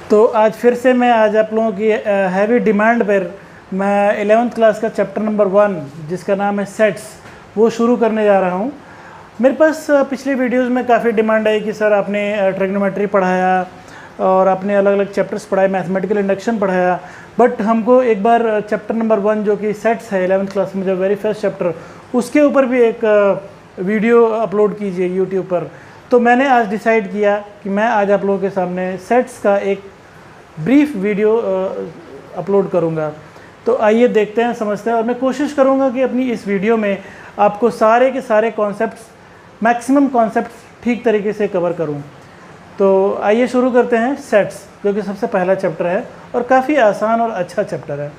तो आज फिर से मैं आज आप लोगों की हैवी डिमांड पर मैं 11th क्लास का चैप्टर नंबर 1 जिसका नाम है सेट्स वो शुरू करने जा रहा हूँ। मेरे पास पिछली वीडियोस में काफ़ी डिमांड आई कि सर आपने ट्रिग्नोमेट्री पढ़ाया और आपने अलग अलग चैप्टर्स पढ़ाए, मैथमेटिकल इंडक्शन पढ़ाया, बट हमको एक बार चैप्टर नंबर 1 जो कि सेट्स है 11th क्लास में जो वेरी फर्स्ट चैप्टर, उसके ऊपर भी एक वीडियो अपलोड कीजिए यूट्यूब पर। तो मैंने आज डिसाइड किया कि मैं आज आप लोगों के सामने सेट्स का एक ब्रीफ वीडियो अपलोड करूंगा। तो आइए देखते हैं, समझते हैं, और मैं कोशिश करूंगा कि अपनी इस वीडियो में आपको सारे के सारे कॉन्सेप्ट्स, मैक्सिमम कॉन्सेप्ट्स ठीक तरीके से कवर करूं। तो आइए शुरू करते हैं सेट्स, जो कि सबसे पहला चैप्टर है और काफ़ी आसान और अच्छा चैप्टर है।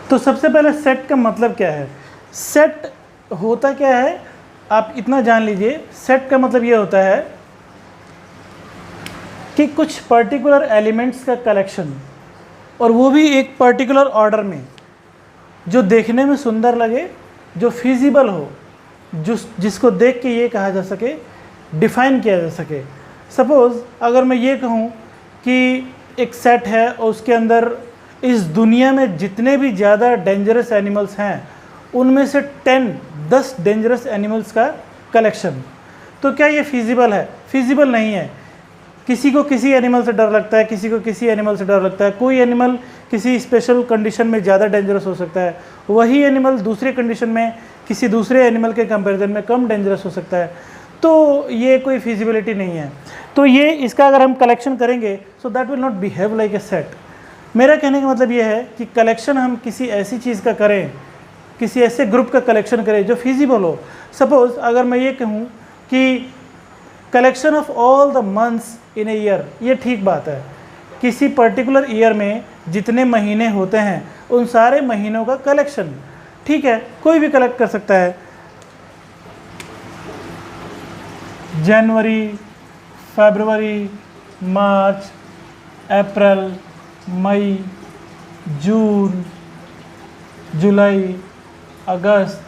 तो सबसे पहले सेट का मतलब क्या है? सेट होता क्या है आप इतना जान लीजिए। सेट का मतलब ये होता है कि कुछ पर्टिकुलर एलिमेंट्स का कलेक्शन, और वो भी एक पर्टिकुलर ऑर्डर में, जो देखने में सुंदर लगे, जो फिजिबल हो, जिसको देख के ये कहा जा सके, डिफाइन किया जा सके। सपोज़ अगर मैं ये कहूँ कि एक सेट है और उसके अंदर इस दुनिया में जितने भी ज़्यादा डेंजरस एनिमल्स हैं उनमें से 10 डेंजरस एनिमल्स का कलेक्शन, तो क्या ये फिजिबल है? फिजिबल नहीं है। किसी को किसी एनिमल से डर लगता है, किसी को किसी एनिमल से डर लगता है। कोई एनिमल किसी स्पेशल कंडीशन में ज़्यादा डेंजरस हो सकता है, वही एनिमल दूसरे कंडीशन में किसी दूसरे एनिमल के कंपैरिजन में कम डेंजरस हो सकता है। तो ये कोई फिजिबिलिटी नहीं है। तो ये इसका अगर हम कलेक्शन करेंगे so that will not behave like a set. मेरा कहने का मतलब ये है कि कलेक्शन हम किसी ऐसी चीज़ का करें, किसी ऐसे ग्रुप का कलेक्शन करें जो फिजिबल हो। सपोज़ अगर मैं ये कहूँ कि collection of all the months in a year, ये ठीक बात है। किसी पर्टिकुलर ईयर में जितने महीने होते हैं उन सारे महीनों का कलेक्शन, ठीक है, कोई भी कलेक्ट कर सकता है। जनवरी, फरवरी, मार्च, अप्रैल, मई, जून, जुलाई, अगस्त,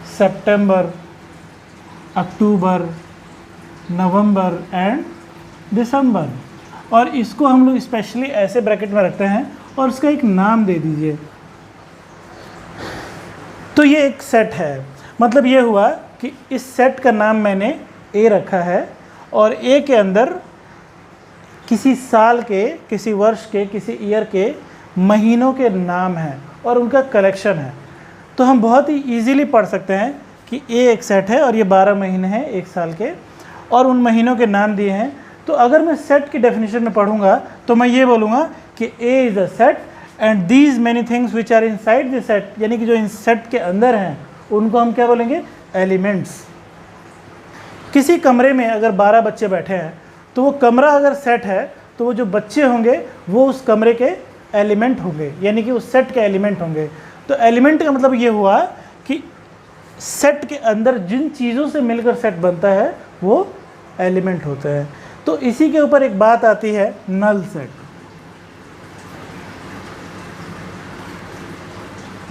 सितंबर, अक्टूबर, नवंबर एंड दिसंबर। और इसको हम लोग स्पेशली ऐसे ब्रैकेट में रखते हैं और उसका एक नाम दे दीजिए। तो ये एक सेट है। मतलब ये हुआ कि इस सेट का नाम मैंने ए रखा है और ए के अंदर किसी साल के, किसी वर्ष के, किसी ईयर के महीनों के नाम हैं और उनका कलेक्शन है। तो हम बहुत ही इजीली पढ़ सकते हैं कि ए एक सेट है और ये 12 महीने हैं एक साल के, और उन महीनों के नाम दिए हैं। तो अगर मैं सेट की डेफिनेशन में पढ़ूंगा तो मैं ये बोलूँगा कि A is a set and these many things which are inside the set, यानी कि जो इन सेट के अंदर हैं उनको हम क्या बोलेंगे? एलिमेंट्स। किसी कमरे में अगर 12 बच्चे बैठे हैं तो वो कमरा अगर सेट है तो वो जो बच्चे होंगे वो उस कमरे के एलिमेंट होंगे, यानी कि उस सेट के एलिमेंट होंगे। तो एलिमेंट का मतलब ये हुआ कि सेट के अंदर जिन चीज़ों से मिलकर सेट बनता है वो एलिमेंट होते हैं। तो इसी के ऊपर एक बात आती है नल सेट।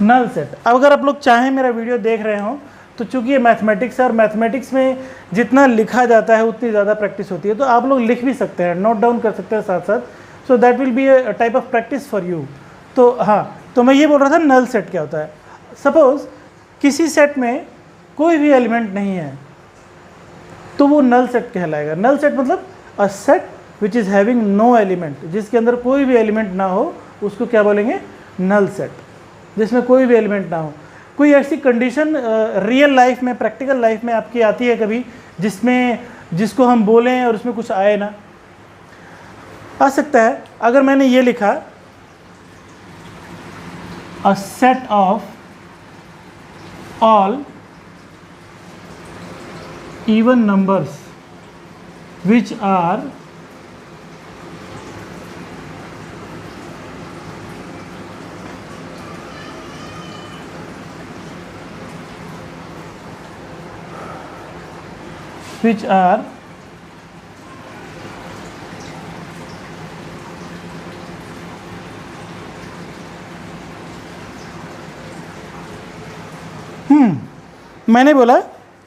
नल सेट, अब अगर आप लोग चाहें मेरा वीडियो देख रहे हो तो चूंकि ये मैथमेटिक्स है और मैथमेटिक्स में जितना लिखा जाता है उतनी ज़्यादा प्रैक्टिस होती है, तो आप लोग लिख भी सकते हैं, नोट डाउन कर सकते हैं साथ साथ। So that will be a type of practice for you. तो हाँ, तो मैं ये बोल रहा था नल सेट क्या होता है। सपोज़ किसी सेट में कोई भी एलिमेंट नहीं है तो वो नल सेट कहलाएगा। नल सेट मतलब a set which is having no element, जिसके अंदर कोई भी एलिमेंट ना हो उसको क्या बोलेंगे? Null set. जिसमें कोई भी एलिमेंट ना हो। कोई ऐसी कंडीशन रियल लाइफ में, प्रैक्टिकल लाइफ में आपकी आती है कभी जिसको हम बोलें और उसमें कुछ आए ना? आ सकता है। अगर मैंने ये लिखा a set of all even numbers which are which are मैंने बोला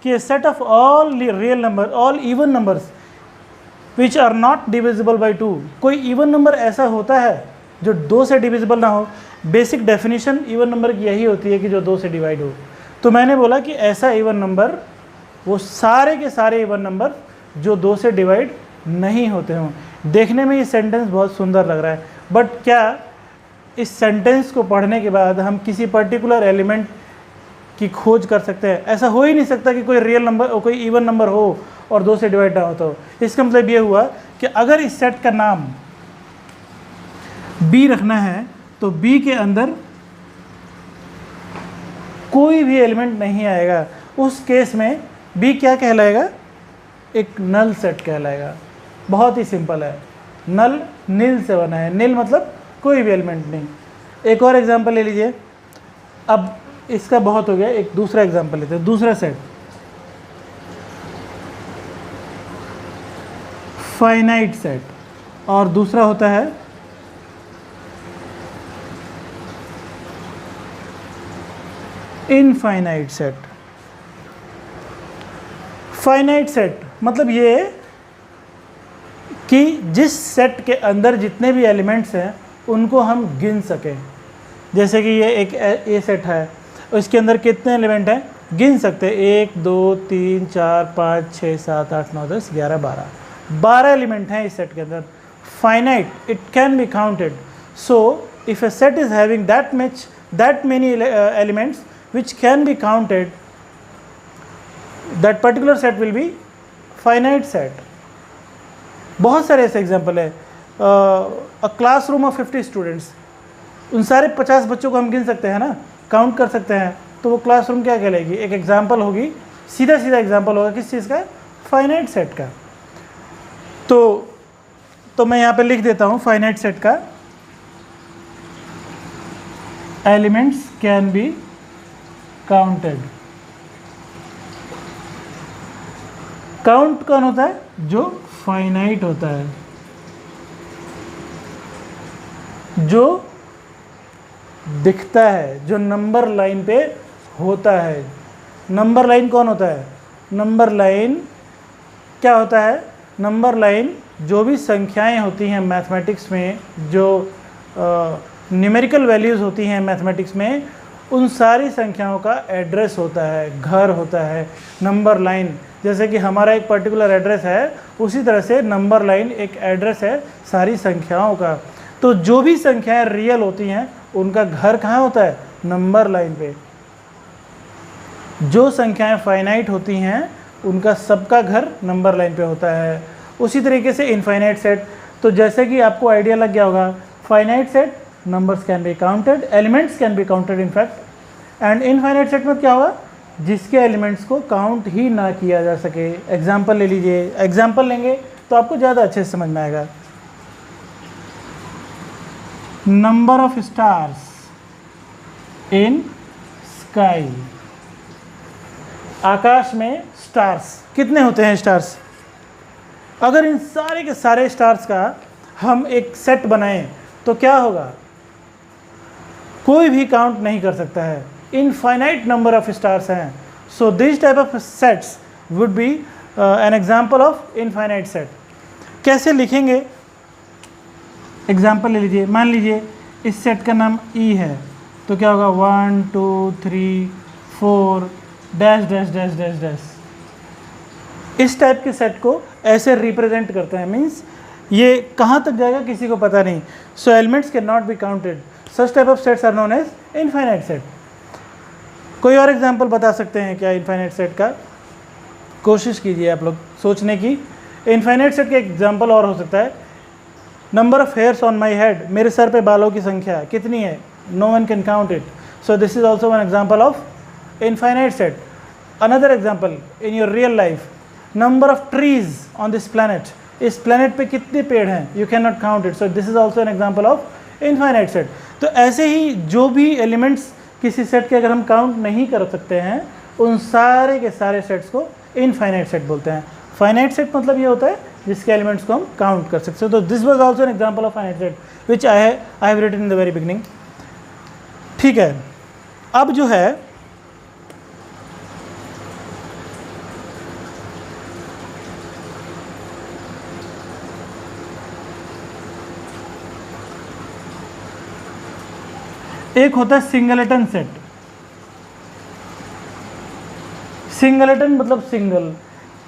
कि set of all real number, all even numbers which are not divisible by 2। कोई इवन नंबर ऐसा होता है जो 2 से डिविजिबल ना हो। बेसिक डेफिनेशन इवन नंबर की यही होती है कि जो 2 से डिवाइड हो। तो मैंने बोला कि ऐसा इवन नंबर वो सारे के सारे इवन नंबर जो 2 से डिवाइड नहीं होते हों। देखने में ये सेंटेंस बहुत सुंदर लग रहा है, बट क्या इस सेंटेंस को पढ़ने के बाद हम किसी पर्टिकुलर एलिमेंट की खोज कर सकते हैं? ऐसा हो ही नहीं सकता कि कोई रियल नंबर, कोई इवन नंबर हो और 2 से डिवाइड ना होता हो। इसका मतलब ये हुआ कि अगर इस सेट का नाम बी रखना है तो बी के अंदर कोई भी एलिमेंट नहीं आएगा। उस केस में बी क्या कहलाएगा? एक नल सेट कहलाएगा। बहुत ही सिंपल है, नल नील से बना है। नील मतलब कोई भी एलिमेंट नहीं। एक और एग्जांपल ले लीजिए। अब इसका बहुत हो गया, एक दूसरा एग्जांपल लेते हैं। दूसरा सेट फाइनाइट सेट और दूसरा होता है इनफाइनाइट सेट। फाइनाइट सेट मतलब ये कि जिस सेट के अंदर जितने भी एलिमेंट्स हैं उनको हम गिन सकें। जैसे कि ये एक ए सेट है, इसके अंदर कितने एलिमेंट हैं गिन सकते हैं। 1 2 3 4 5 6 7 8 9 10 11 12 एलिमेंट हैं इस सेट के अंदर। Finite, it can be counted. So if A set is having that many elements which can be counted, that particular set will be finite set। बहुत सारे ऐसे एग्जाम्पल है। अ क्लासरूम ऑफ 50 स्टूडेंट्स, उन सारे 50 बच्चों को हम गिन सकते हैं ना, काउंट कर सकते हैं। तो वो क्लासरूम क्या कहलाएगी? एक एग्जाम्पल होगी, सीधा सीधा एग्जाम्पल होगा किस चीज़ का? फाइनाइट सेट का। तो मैं यहाँ पे लिख देता हूँ फाइनाइट सेट का elements can be counted. Count कौन होता है? जो फाइनाइट होता है, जो दिखता है, जो नंबर लाइन पे होता है। नंबर लाइन कौन होता है? नंबर लाइन क्या होता है? नंबर लाइन जो भी संख्याएं होती हैं मैथमेटिक्स में, जो न्यूमेरिकल वैल्यूज़ होती हैं मैथमेटिक्स में, उन सारी संख्याओं का एड्रेस होता है, घर होता है। नंबर लाइन जैसे कि हमारा एक पर्टिकुलर एड्रेस है, उसी तरह से नंबर लाइन एक एड्रेस है सारी संख्याओं का। तो जो भी संख्याएं रियल होती हैं उनका घर कहाँ होता है? नंबर लाइन पे। जो संख्याएं फाइनाइट होती हैं उनका सबका घर नंबर लाइन पे होता है। उसी तरीके से इनफाइनाइट सेट, तो जैसे कि आपको आइडिया लग गया होगा, finite set numbers can be counted, elements can be counted in fact, and infinite set में क्या होगा? जिसके एलिमेंट्स को काउंट ही ना किया जा सके। एग्जाम्पल ले लीजिए, एग्जाम्पल लेंगे तो आपको ज़्यादा अच्छे से समझ में आएगा। Number of stars in sky, आकाश में स्टार्स कितने होते हैं? स्टार्स, अगर इन सारे के सारे स्टार्स का हम एक सेट बनाएं तो क्या होगा? कोई भी काउंट नहीं कर सकता है। इनफाइनाइट नंबर ऑफ स्टार्स हैं। So this type of sets would be N example of infinite set. कैसे लिखेंगे? एग्जाम्पल ले लीजिए। मान लीजिए इस सेट का नाम ई है, तो क्या होगा? 1 2 3 4 dash dash dash dash dash. इस टाइप के सेट को ऐसे रिप्रेजेंट करते हैं। मीन्स ये कहाँ तक जाएगा किसी को पता नहीं। So elements can not be counted. Such type of sets are known as infinite set. कोई और एग्जांपल बता सकते हैं क्या इनफाइनाइट सेट का? कोशिश कीजिए आप लोग सोचने की। इनफाइनाइट सेट का एग्जांपल और हो सकता है, number of hairs on my head, मेरे सर पे बालों की संख्या कितनी है? No one can count it. So this is also one example of infinite set. Another example in your real life, number of trees on this planet, इस planet पे कितने पेड़ हैं? You can not count it. So this is also an example of infinite set. तो ऐसे ही जो भी elements किसी सेट के अगर हम काउंट नहीं कर सकते हैं, उन सारे के सारे सेट्स को इनफाइनाइट सेट बोलते हैं। फाइनाइट सेट मतलब ये होता है जिसके एलिमेंट्स को हम काउंट कर सकते हैं। तो this was also an example of finite set which I have written in the very beginning. ठीक है, अब जो है एक होता है सिंगलेटन सेट। सिंगलेटन मतलब सिंगल,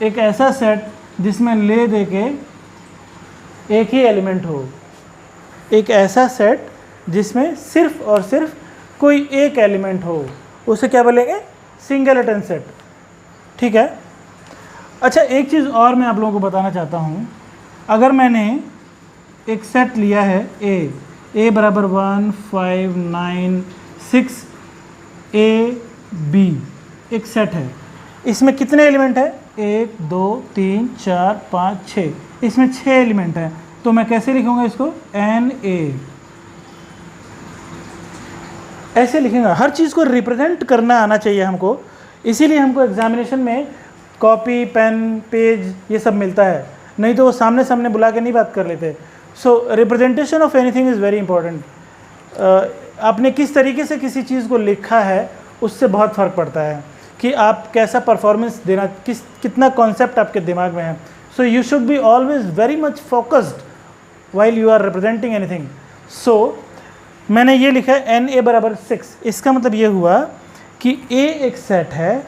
एक ऐसा सेट जिसमें ले दे के एक ही एलिमेंट हो, एक ऐसा सेट जिसमें सिर्फ और सिर्फ कोई एक एलिमेंट हो, उसे क्या बोलेंगे? Singleton set. ठीक है। अच्छा, एक चीज़ और मैं आप लोगों को बताना चाहता हूँ। अगर मैंने एक सेट लिया है ए बराबर 1 5 9 6 AB, एक सेट है, इसमें कितने एलिमेंट है? 1 2 3 4 5 6, इसमें 6 एलिमेंट है। तो मैं कैसे लिखूंगा इसको? NA, ऐसे लिखेंगे। हर चीज़ को रिप्रेजेंट करना आना चाहिए हमको, इसीलिए हमको एग्जामिनेशन में कॉपी पेन पेज ये सब मिलता है, नहीं तो वो सामने सामने बुला के नहीं बात कर लेते। So representation of anything is very important. आपने किस तरीके से किसी चीज़ को लिखा है उससे बहुत फ़र्क पड़ता है कि आप कैसा परफॉर्मेंस देना, कितना कॉन्सेप्ट आपके दिमाग में है। So you should be always very much focused while you are representing anything. So मैंने ये लिखा है NA बराबर 6, इसका मतलब ये हुआ कि A एक सेट है,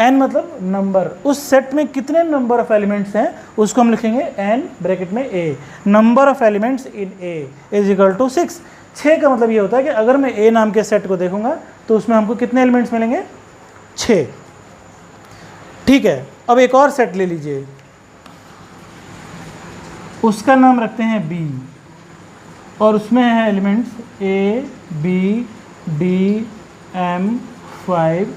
N मतलब नंबर, उस सेट में कितने नंबर ऑफ एलिमेंट्स हैं उसको हम लिखेंगे N ब्रैकेट में A, number of elements in A is equal to 6। 6 का मतलब ये होता है कि अगर मैं A नाम के सेट को देखूंगा तो उसमें हमको कितने एलिमेंट्स मिलेंगे? 6। ठीक है, अब एक और सेट ले लीजिए, उसका नाम रखते हैं B, और उसमें है elements A B D M 5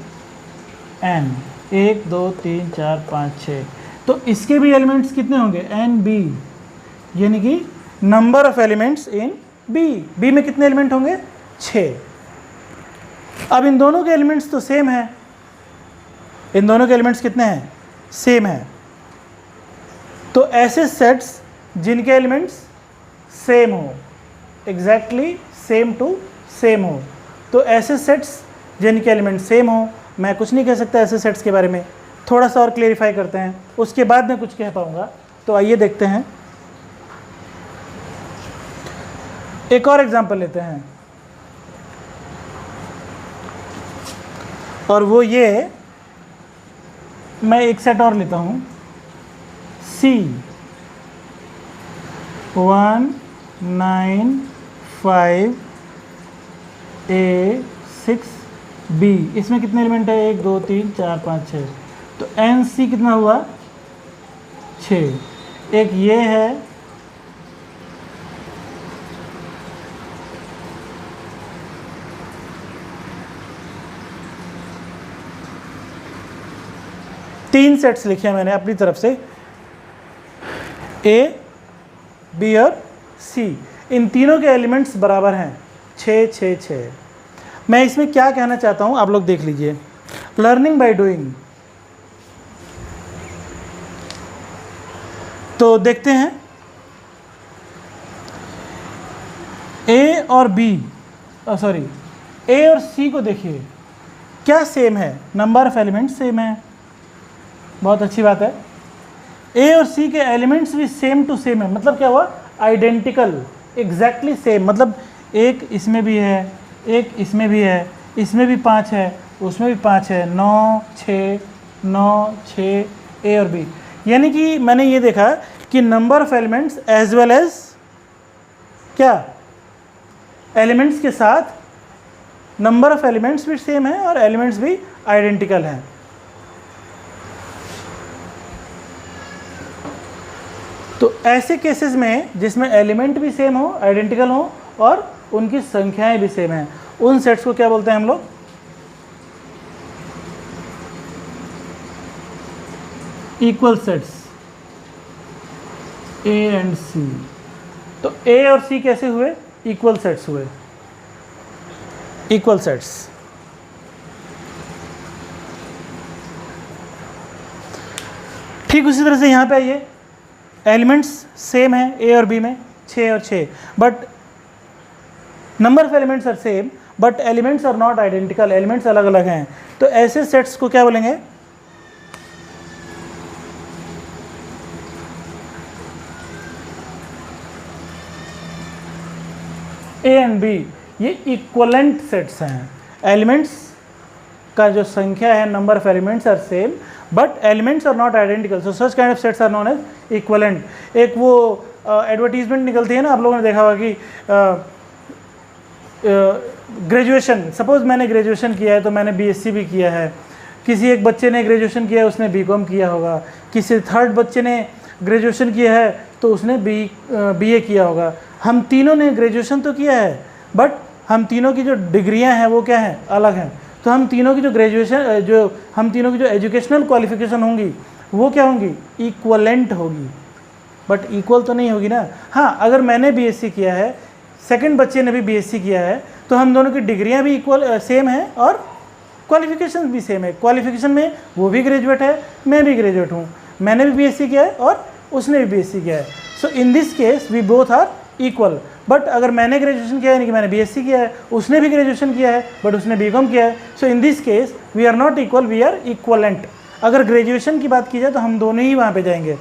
N, 1 2 3 4 5 6। तो इसके भी एलिमेंट्स कितने होंगे? NB, यानी कि number of elements in B में कितने एलिमेंट होंगे? 6। अब इन दोनों के एलिमेंट्स तो सेम है, इन दोनों के एलिमेंट्स कितने हैं? सेम है। तो ऐसे सेट्स जिनके एलिमेंट्स सेम हो, एग्जैक्टली सेम टू सेम हो, तो ऐसे सेट्स जिनके एलिमेंट सेम हो, मैं कुछ नहीं कह सकता ऐसे सेट्स के बारे में। थोड़ा सा और क्लेरिफाई करते हैं, उसके बाद मैं कुछ कह पाऊंगा। तो आइए देखते हैं, एक और एग्जांपल लेते हैं, और वो ये, मैं एक सेट और लेता हूँ C 1 9 5 A 6 B, इसमें कितने एलिमेंट है? 1 2 3 4 5 6। तो NC कितना हुआ? 6। एक ये है, तीन सेट्स लिखे हैं मैंने अपनी तरफ से, A B और C। इन तीनों के एलिमेंट्स बराबर हैं 6 6 6। मैं इसमें क्या कहना चाहता हूं आप लोग देख लीजिए। लर्निंग बाय डूइंग, तो देखते हैं A और B, सॉरी A और C को देखिए, क्या सेम है? नंबर ऑफ एलिमेंट्स सेम है, बहुत अच्छी बात है। A और C के एलिमेंट्स भी सेम टू सेम है, मतलब क्या हुआ? Identical, exactly same. मतलब एक इसमें भी है, एक इसमें भी है, इसमें भी 5 है, उसमें भी 5 है, 9 6 9 6 A और B। यानी कि मैंने ये देखा कि number of elements as well as क्या, एलिमेंट्स के साथ नंबर ऑफ एलिमेंट्स भी सेम है और एलिमेंट्स भी आइडेंटिकल हैं। तो ऐसे केसेस में जिसमें एलिमेंट भी सेम हो, आइडेंटिकल हो और उनकी संख्याएं भी सेम हैं, उन सेट्स को क्या बोलते हैं हम लोग? Equal sets, A and C। तो A और C कैसे हुए? इक्वल सेट्स हुए, इक्वल सेट्स। ठीक ठीक उसी तरह से यहाँ पे आइए, एलिमेंट्स सेम है ए और बी में 6 और 6, but number of elements are same but elements are not identical, elements अलग अलग हैं। तो ऐसे सेट्स को क्या बोलेंगे? ए एंड बी ये इक्वलेंट सेट्स हैं। एलिमेंट्स का जो संख्या है, number of elements are same but elements are not identical, so such kind of sets are known as equivalent. एक वो एडवर्टीजमेंट निकलती है ना, आप लोगों ने देखा होगा कि ग्रेजुएशन, सपोज मैंने ग्रेजुएशन किया है तो मैंने बीएससी भी किया है, किसी एक बच्चे ने ग्रेजुएशन किया है उसने बीकॉम किया होगा, किसी थर्ड बच्चे ने ग्रेजुएशन किया है तो उसने बीए किया होगा। हम तीनों ने ग्रेजुएशन तो किया है बट हम तीनों की जो डिग्रियां हैं वो क्या हैं? अलग हैं। तो हम तीनों की जो ग्रेजुएशन, जो हम तीनों की जो एजुकेशनल क्वालिफिकेशन होंगी वो क्या होंगी? इक्वलेंट होगी, बट इक्वल तो नहीं होगी ना। हाँ, अगर मैंने बीएससी किया है, सेकंड बच्चे ने भी बीएससी किया है, तो हम दोनों की डिग्रियां भी इक्वल सेम हैं और क्वालिफिकेशन भी सेम है। क्वालिफिकेशन में वो भी ग्रेजुएट है, मैं भी ग्रेजुएट हूँ, मैंने भी बीएससी किया है और उसने भी बीएससी किया है। So in this case we both are equal. But अगर मैंने ग्रेजुएशन किया है, यानी कि मैंने बीएससी किया है, उसने भी ग्रेजुएशन किया है बट उसने बीकॉम किया है, so in this case we are not equal, we are equivalent. अगर ग्रेजुएशन की बात की जाए तो हम दोनों ही वहाँ पे जाएंगे।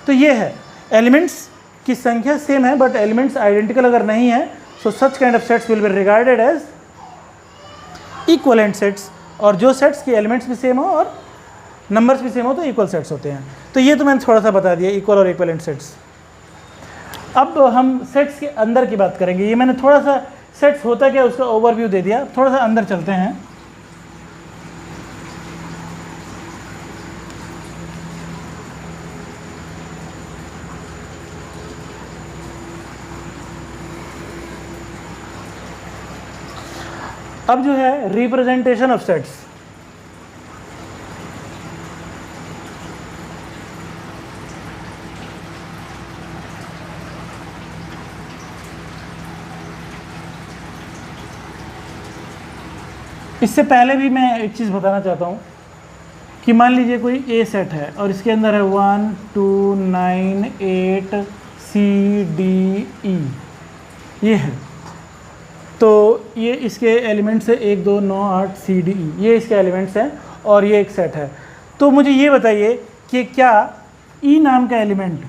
तो ये है, एलिमेंट्स की संख्या सेम है बट एलिमेंट्स आइडेंटिकल अगर नहीं है, so such kind of sets will be regarded as equivalent sets. और जो सेट्स की एलिमेंट्स भी सेम हो और नंबर्स भी सेम हो तो इक्वल सेट्स होते हैं। तो ये तो मैंने थोड़ा सा बता दिया, इक्वल और इक्वलेंट सेट्स। अब हम सेट्स के अंदर की बात करेंगे। ये मैंने थोड़ा सा सेट्स होता क्या उसका ओवरव्यू दे दिया, थोड़ा सा अंदर चलते हैं। अब जो है रिप्रेजेंटेशन ऑफ सेट्स, इससे पहले भी मैं एक चीज़ बताना चाहता हूँ कि मान लीजिए कोई ए सेट है और इसके अंदर है 1 2 9 8 सी डी ई, ये है। तो ये इसके एलिमेंट्स है 1 2 9 8 सी डी ई, ये इसके एलिमेंट्स हैं और ये एक सेट है। तो मुझे ये बताइए कि क्या ई नाम का एलिमेंट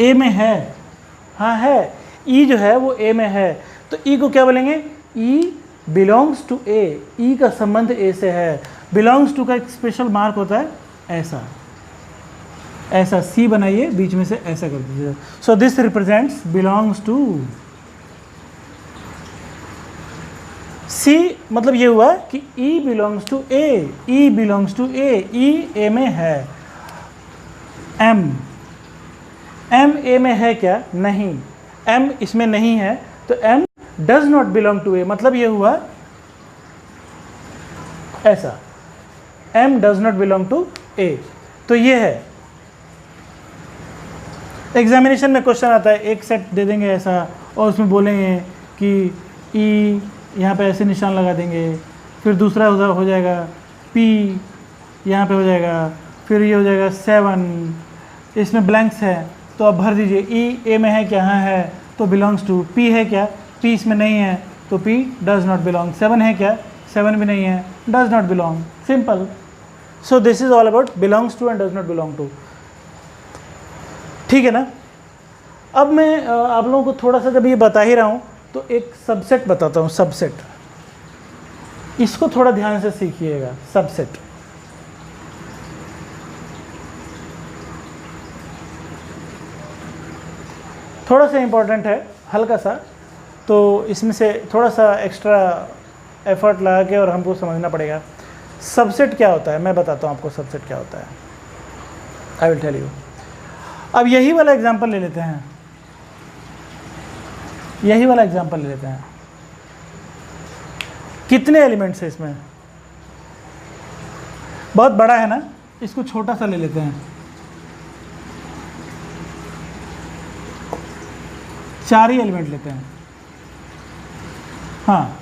ए में है? हाँ है, ई जो है वो ए में है। तो ई को क्या बोलेंगे? ई बिलोंग्स टू ए, ई का संबंध ए से है। बिलोंग्स टू का एक स्पेशल मार्क होता है, ऐसा ऐसा सी बनाइए, बीच में से ऐसा कर दीजिए। So this represents belongs to C. मतलब ये हुआ कि E belongs to A, E belongs to A, E A में है। एम, एम ए में है क्या? नहीं, एम इसमें नहीं है, तो M does not belong to A. मतलब ये हुआ ऐसा, M does not belong to A. तो ये है, एग्जामिनेशन में क्वेश्चन आता है, एक सेट दे देंगे ऐसा और उसमें बोलेंगे कि ई यहाँ पे ऐसे निशान लगा देंगे, फिर दूसरा हो जाएगा पी यहाँ पे हो जाएगा, फिर ये हो जाएगा 7, इसमें ब्लैंक्स है तो आप भर दीजिए। ई ए में है क्या? हाँ है, तो बिलोंग्स टू। पी है क्या? पी इसमें नहीं है तो पी डज नॉट बिलोंग। 7 है क्या? 7 भी नहीं है, does not belong. Simple. So this is all about belongs to and does not belong to. ठीक है ना? अब मैं आप लोगों को थोड़ा सा जब ये बता ही रहा हूँ तो एक सबसेट बताता हूँ। सबसेट, इसको थोड़ा ध्यान से सीखिएगा। सबसेट थोड़ा सा इंपॉर्टेंट है, हल्का सा, तो इसमें से थोड़ा सा एक्स्ट्रा एफर्ट लगा के और हमको समझना पड़ेगा। सबसेट क्या होता है मैं बताता हूँ आपको। सबसेट क्या होता है, आई विल टेल यू। अब यही वाला एग्जांपल ले लेते हैं, यही वाला एग्जांपल ले लेते हैं। कितने एलिमेंट्स हैं इसमें? बहुत बड़ा है ना, इसको छोटा सा ले लेते हैं। 4 ही एलिमेंट लेते हैं। हाँ,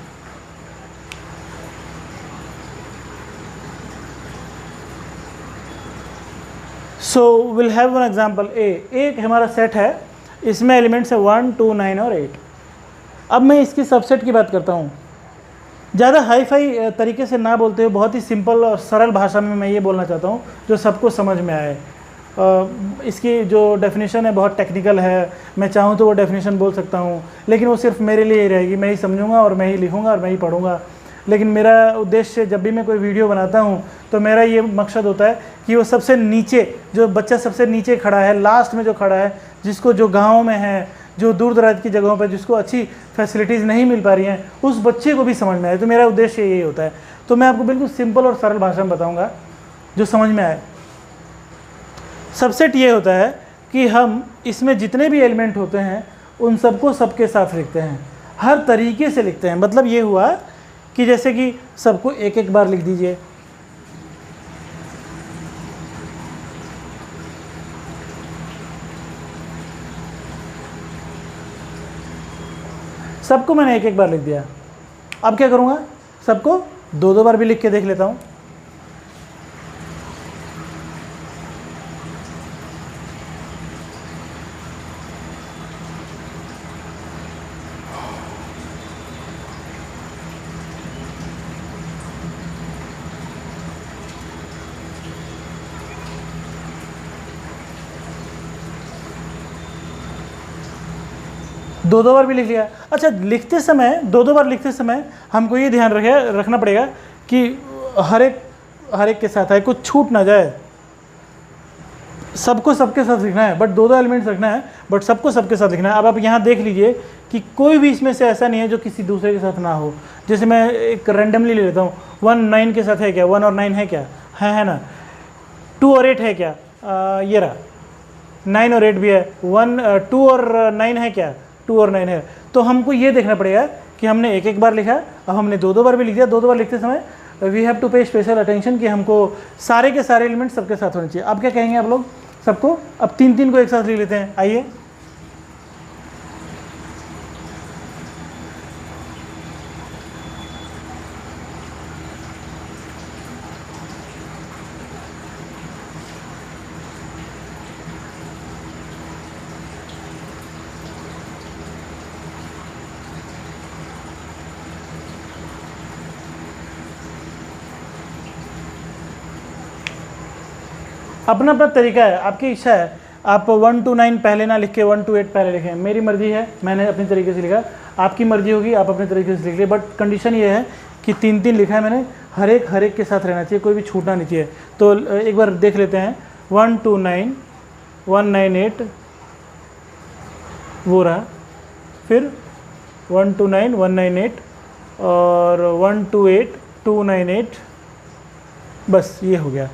so will have one example A. एक हमारा सेट है, इसमें एलिमेंट्स है 1, 2, 9 और 8। अब मैं इसकी सबसेट की बात करता हूँ। ज़्यादा हाई फाई तरीके से ना बोलते हुए बहुत ही सिंपल और सरल भाषा में मैं ये बोलना चाहता हूँ जो सबको समझ में आए। इसकी जो डेफिनेशन है बहुत टेक्निकल है, मैं चाहूँ तो वो डेफिनेशन बोल सकता हूँ, लेकिन वो सिर्फ मेरे लिए ही रहेगी। मैं ही समझूंगा और मैं ही लिखूँगा और मैं ही पढ़ूँगा। लेकिन मेरा उद्देश्य जब भी मैं कोई वीडियो बनाता हूँ तो मेरा ये मकसद होता है कि वो सबसे नीचे जो बच्चा सबसे नीचे खड़ा है, लास्ट में जो खड़ा है, जिसको जो गाँव में है, जो दूर दराज की जगहों पर जिसको अच्छी फैसिलिटीज़ नहीं मिल पा रही हैं, उस बच्चे को भी समझ में आए। तो मेरा उद्देश्य यही होता है। तो मैं आपको बिल्कुल सिंपल और सरल भाषा में बताऊँगा जो समझ में आए। सबसेट ये होता है कि हम इसमें जितने भी एलिमेंट होते हैं उन सबको सबके साथ लिखते हैं, हर तरीके से लिखते हैं। मतलब ये हुआ कि जैसे कि सबको एक एक बार लिख दीजिए, सबको मैंने एक एक बार लिख दिया। अब क्या करूँगा, सबको दो दो बार भी लिख के देख लेता हूँ। दो दो बार भी लिख लिया। अच्छा, लिखते समय दो दो बार लिखते समय हमको ये ध्यान रखना पड़ेगा कि हर एक के साथ है, कुछ छूट ना जाए। सबको सबके साथ लिखना है, बट दो दो एलिमेंट्स रखना है, बट सबको सबके साथ लिखना है। अब आप यहाँ देख लीजिए कि कोई भी इसमें से ऐसा नहीं है जो किसी दूसरे के साथ ना हो। जैसे मैं एक रैंडमली ले लेता हूँ, 1 9 के साथ है क्या, 1 और 9 है क्या, है ना। 2 और 8 है क्या, ये रहा। 9 और 8 भी है। 2 और 9 है क्या, 2 और 9 है। तो हमको ये देखना पड़ेगा कि हमने एक एक बार लिखा, अब हमने दो दो बार भी लिख दिया। दो दो बार लिखते समय वी हैव टू पे स्पेशल अटेंशन कि हमको सारे के सारे एलिमेंट सबके साथ होने चाहिए। अब क्या कहेंगे आप लोग, सबको अब 3 को एक साथ लिख लेते हैं। आइए, अपना अपना तरीका है, आपकी इच्छा है। आप 1 to 9 पहले ना लिख के 1 to 8 पहले लिखें, मेरी मर्जी है, मैंने अपनी तरीके से लिखा। आपकी मर्जी होगी, आप अपने तरीके से लिख लें। बट कंडीशन ये है कि 3 लिखा है मैंने, हर एक के साथ रहना चाहिए, कोई भी छूटना नहीं चाहिए। तो एक बार देख लेते हैं। 1 to 9 198 वो रहा, फिर 1 to 9 198 और 1 to 8 298, बस ये हो गया।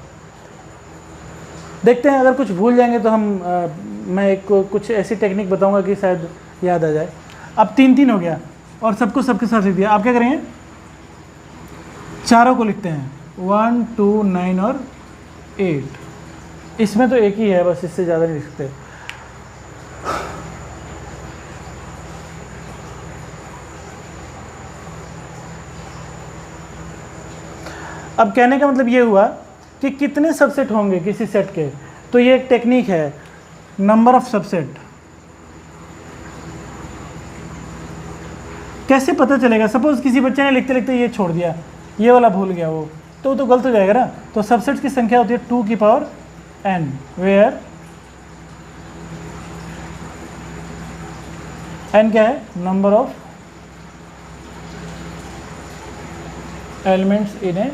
देखते हैं, अगर कुछ भूल जाएंगे तो मैं एक कुछ ऐसी टेक्निक बताऊंगा कि शायद याद आ जाए। अब 3 हो गया और सबको सबके साथ लिख दिया। आप क्या करेंगे, चारों को लिखते हैं, 1 2 9 और 8। इसमें तो एक ही है, बस इससे ज़्यादा नहीं लिख सकते। अब कहने का मतलब ये हुआ कि कितने सबसेट होंगे किसी सेट के। तो ये एक टेक्निक है, नंबर ऑफ सबसेट। कैसे पता चलेगा, सपोज किसी बच्चे ने लिखते लिखते ये छोड़ दिया, ये वाला भूल गया वो, तो गलत हो जाएगा ना। तो सबसेट्स की संख्या होती है 2 की पावर n, वेयर n क्या है, number of elements in A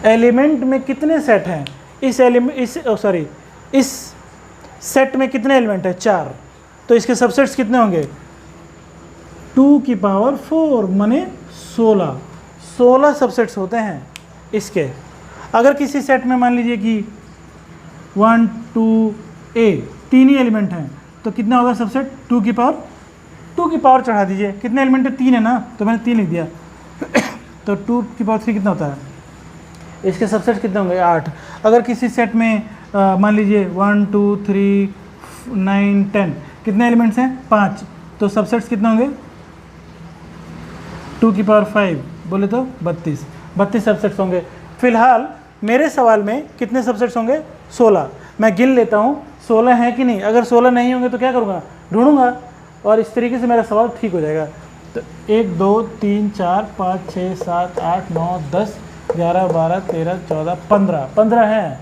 element में कितने सेट हैं, इस सेट में कितने एलिमेंट हैं, 4। तो इसके सबसेट्स कितने होंगे, 2 की पावर 4 माने 16 सबसेट्स होते हैं इसके। अगर किसी सेट में मान लीजिए कि 1 2 8 3 ही एलिमेंट हैं, तो कितना होगा सबसेट, 2 की पावर चढ़ा दीजिए। कितने एलिमेंट है, 3 है ना, तो मैंने 3 लिख दिया। तो 2 की पावर 3 कितना होता है, इसके सबसेट कितने होंगे, 8। अगर किसी सेट में मान लीजिए 1 2 3 9 10 कितने एलिमेंट्स हैं, 5, तो सबसेट्स कितने होंगे, 2 की पावर 5 बोले तो 32 सबसेट्स होंगे। फिलहाल मेरे सवाल में कितने सबसेट्स होंगे? 16। मैं गिन लेता हूँ 16 हैं कि नहीं। अगर 16 नहीं होंगे तो क्या करूँगा? ढूंढूंगा, और इस तरीके से मेरा सवाल ठीक हो जाएगा। तो 1 2 3 4 5 6 7 8 9 10 11 12 13 14 15 हैं,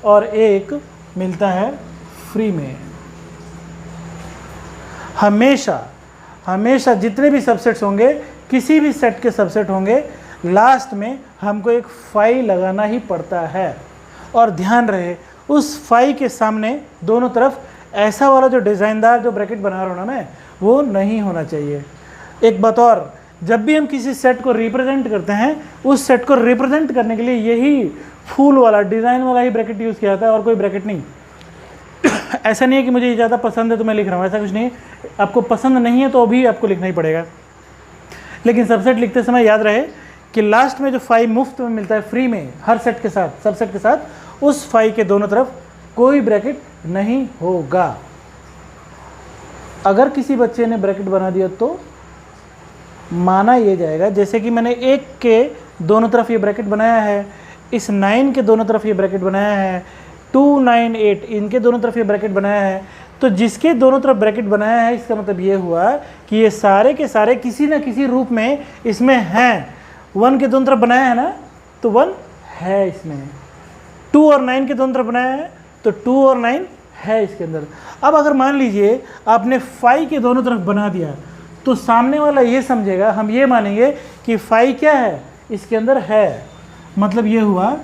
और एक मिलता है फ्री में। हमेशा जितने भी सबसेट्स होंगे, किसी भी सेट के सबसेट होंगे, लास्ट में हमको एक फाई लगाना ही पड़ता है। और ध्यान रहे, उस फाई के सामने दोनों तरफ ऐसा वाला जो डिज़ाइनदार जो ब्रैकेट बना रहा हूँ ना मैं, वो नहीं होना चाहिए। एक बात और, जब भी हम किसी सेट को रिप्रेजेंट करते हैं, उस सेट को रिप्रेजेंट करने के लिए यही फूल वाला डिज़ाइन वाला ही ब्रैकेट यूज़ किया जाता है, और कोई ब्रैकेट नहीं। ऐसा नहीं है कि मुझे ये ज़्यादा पसंद है तो मैं लिख रहा हूँ, ऐसा कुछ नहीं। आपको पसंद नहीं है तो अभी आपको लिखना ही पड़ेगा, लेकिन सबसेट लिखते समय याद रहे कि लास्ट में जो फाई मुफ्त में मिलता है फ्री में, हर सेट के साथ, सबसेट के साथ, उस फाई के दोनों तरफ कोई ब्रैकेट नहीं होगा। अगर किसी बच्चे ने ब्रैकेट बना दिया तो माना ये जाएगा, जैसे कि मैंने 1 के दोनों तरफ ये ब्रैकेट बनाया है, इस 9 के दोनों तरफ ये ब्रैकेट बनाया है, 2 9 8 इनके दोनों तरफ ये ब्रैकेट बनाया है, तो जिसके दोनों तरफ ब्रैकेट बनाया है, इसका मतलब ये हुआ कि ये सारे के सारे किसी न किसी रूप में इसमें हैं। 1 के दोनों तरफ बनाया है ना, तो 1 है इसमें। 2 और 9 के दोनों तरफ बनाया है, तो 2 और 9 है इसके अंदर। अब अगर मान लीजिए आपने 5 के दोनों तरफ बना दिया, तो सामने वाला ये समझेगा, हम ये मानेंगे कि 5 क्या है, इसके अंदर है, मतलब ये हुआ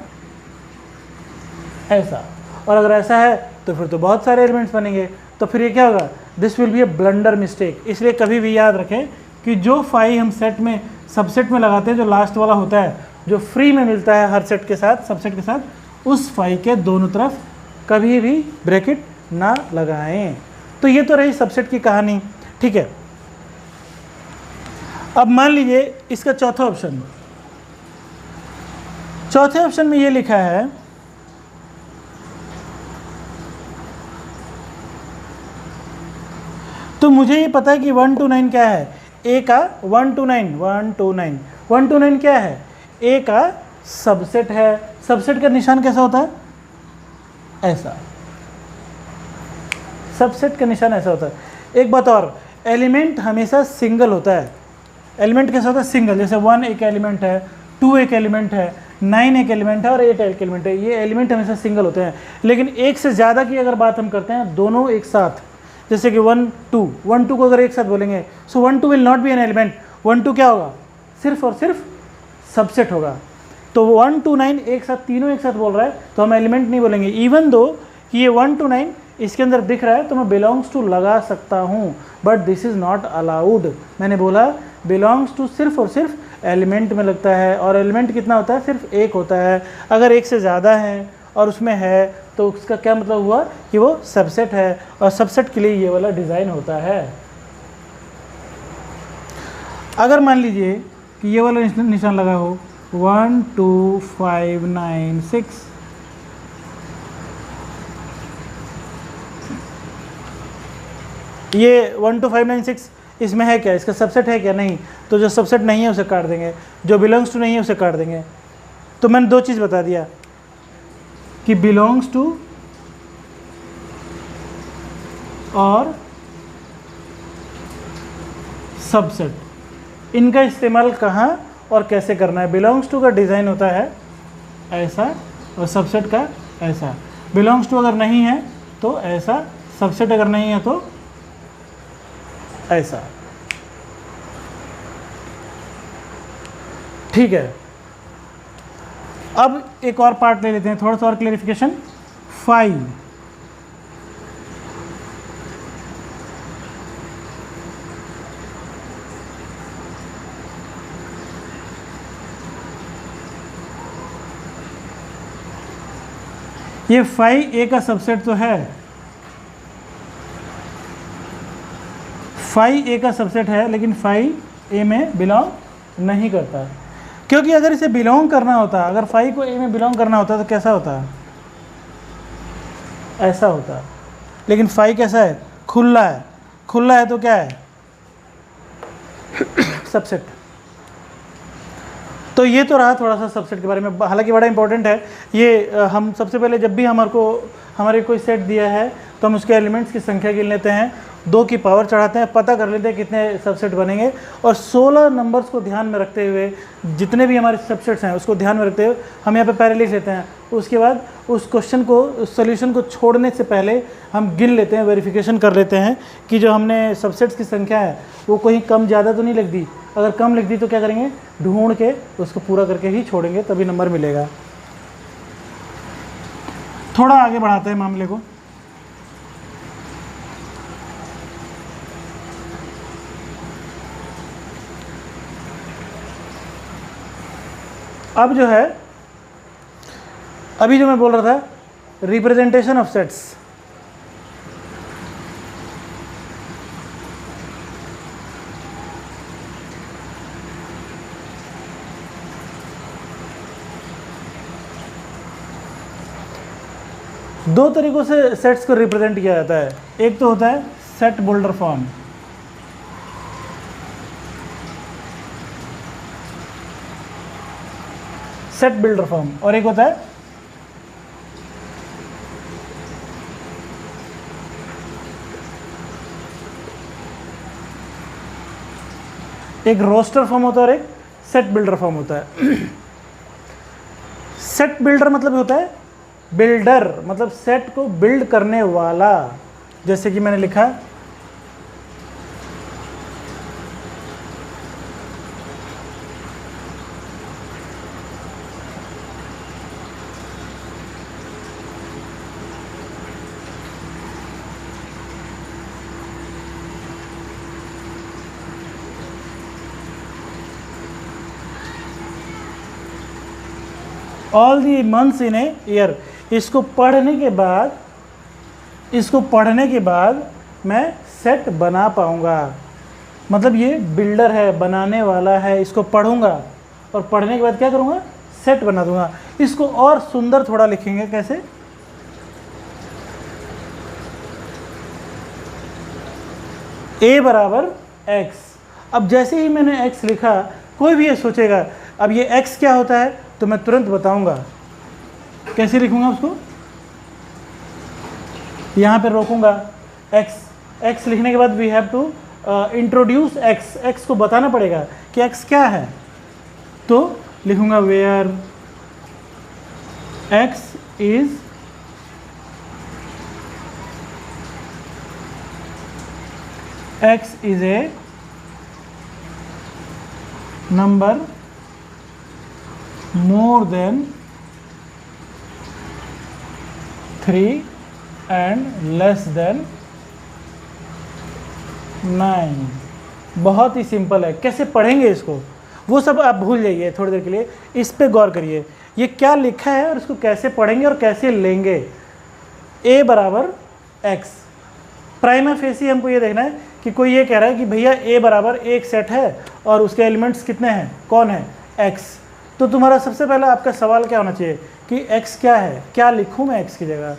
ऐसा। और अगर ऐसा है तो फिर तो बहुत सारे एलिमेंट्स बनेंगे, तो फिर ये क्या होगा? This will be A blunder mistake. इसलिए कभी भी याद रखें कि जो फाई हम सेट में, सबसेट में लगाते हैं, जो लास्ट वाला होता है, जो फ्री में मिलता है हर सेट के साथ, सबसेट के साथ, उस फाई के दोनों तरफ कभी भी ब्रैकेट ना लगाएं। तो ये तो रही सबसेट की कहानी, ठीक है। अब मान लीजिए इसका चौथा ऑप्शन, चौथे ऑप्शन में ये लिखा है तो मुझे ये पता है कि 1 to 9 क्या है, ए का 1 to 9 1 to 9 1 to 9 क्या है? ए का सबसेट है। सबसेट का निशान कैसा होता है? ऐसा। सबसेट का निशान ऐसा होता है। एक बात और, एलिमेंट हमेशा सिंगल होता है। एलिमेंट कैसा होता है? सिंगल। जैसे 1 एक एलिमेंट है, 2 एक एलिमेंट है, 9 एक एलिमेंट है और 8 एक एलिमेंट है। ये एलिमेंट हमेशा सिंगल होते हैं। लेकिन एक से ज़्यादा की अगर बात हम करते हैं, दोनों एक साथ, जैसे कि 1 2 को अगर एक साथ बोलेंगे, सो 1 2 will not be an element. 1 2 क्या होगा? सिर्फ और सिर्फ सबसेट होगा। तो 1 to 9 एक साथ, तीनों एक साथ बोल रहा है, तो हम एलिमेंट नहीं बोलेंगे। इवन दो कि ये 1 to 9 इसके अंदर दिख रहा है, तो मैं बिलोंग्स टू लगा सकता हूँ, but this is not allowed. मैंने बोला बिलोंग्स टू सिर्फ और सिर्फ एलिमेंट में लगता है, और एलिमेंट कितना होता है? सिर्फ एक होता है। अगर एक से ज़्यादा है और उसमें है, तो उसका क्या मतलब हुआ कि वो सबसेट है, और सबसेट के लिए ये वाला डिज़ाइन होता है। अगर मान लीजिए कि ये वाला निशान लगा हो 1 2 5 9 6, ये 1 2 5 9 6 इसमें है क्या? इसका सबसेट है क्या? नहीं। तो जो सबसेट नहीं है उसे काट देंगे, जो बिलोंग्स टू नहीं है उसे काट देंगे। तो मैंने दो चीज़ बता दिया कि बिलोंग्स टू और सबसेट, इनका इस्तेमाल कहाँ और कैसे करना है। बिलोंग्स टू का डिज़ाइन होता है ऐसा, और सबसेट का ऐसा। बिलोंग्स टू अगर नहीं है तो ऐसा, सबसेट अगर नहीं है तो ऐसा। ठीक है। अब एक और पार्ट ले लेते हैं, थोड़ा सा और क्लेरिफिकेशन। 5 ये 5 ए का सबसेट तो है, 5 ए का सबसेट है, लेकिन 5 ए में बिलोंग नहीं करता। क्योंकि अगर इसे बिलोंग करना होता, अगर 5 को ए में बिलोंग करना होता तो कैसा होता? ऐसा होता। लेकिन 5 कैसा है? खुला है। खुला है तो क्या है? सबसेट। तो ये तो रहा थोड़ा सा सबसेट के बारे में, हालांकि बड़ा इंपॉर्टेंट है ये। हम सबसे पहले जब भी हमारे कोई सेट दिया है तो हम उसके एलिमेंट्स की संख्या गिन लेते हैं, 2 की पावर चढ़ाते हैं, पता कर लेते हैं कितने सबसेट बनेंगे, और 16 नंबर्स को ध्यान में रखते हुए, जितने भी हमारे सबसेट्स हैं उसको ध्यान में रखते हुए हम यहाँ पे पहले लिख लेते हैं। उसके बाद उस क्वेश्चन को, उस सोल्यूशन को छोड़ने से पहले हम गिन लेते हैं, वेरिफिकेशन कर लेते हैं कि जो हमने सबसेट्स की संख्या है वो कहीं कम ज़्यादा तो नहीं लिख दी। अगर कम लिख दी तो क्या करेंगे, ढूंढ के उसको पूरा करके ही छोड़ेंगे, तभी नंबर मिलेगा। थोड़ा आगे बढ़ाते हैं मामले को। अब जो है, अभी जो मैं बोल रहा था, रिप्रेजेंटेशन ऑफ सेट्स। दो तरीकों से सेट्स को रिप्रेजेंट किया जाता है। एक तो होता है set boulder form, set builder form, और एक होता है एक रोस्टर फॉर्म होता है और एक सेट बिल्डर फॉर्म होता है। सेट बिल्डर मतलब होता है बिल्डर, मतलब सेट को बिल्ड करने वाला। जैसे कि मैंने लिखा all the months in a year. इसको पढ़ने के बाद मैं सेट बना पाऊंगा। मतलब ये बिल्डर है, बनाने वाला है, इसको पढ़ूंगा और पढ़ने के बाद क्या करूंगा, सेट बना दूंगा। इसको और सुंदर थोड़ा लिखेंगे, कैसे, a बराबर x। अब जैसे ही मैंने x लिखा, कोई भी ये सोचेगा अब ये x क्या होता है, तो मैं तुरंत बताऊंगा। कैसे लिखूंगा उसको, यहाँ पे रोकूंगा, x लिखने के बाद we have to introduce x को बताना पड़ेगा कि x क्या है। तो लिखूंगा where x is a number more than 3 and less than 9। बहुत ही सिंपल है। कैसे पढ़ेंगे इसको, वो सब आप भूल जाइए थोड़ी देर के लिए, इस पे गौर करिए। ये क्या लिखा है और इसको कैसे पढ़ेंगे और कैसे लेंगे। a बराबर x, प्राइमा फेसी हमको ये देखना है कि कोई ये कह रहा है कि भैया a बराबर एक सेट है और उसके एलिमेंट्स कितने हैं, कौन है, x। तो तुम्हारा सबसे पहला आपका सवाल क्या होना चाहिए कि x क्या है, क्या लिखूँ मैं x की जगह।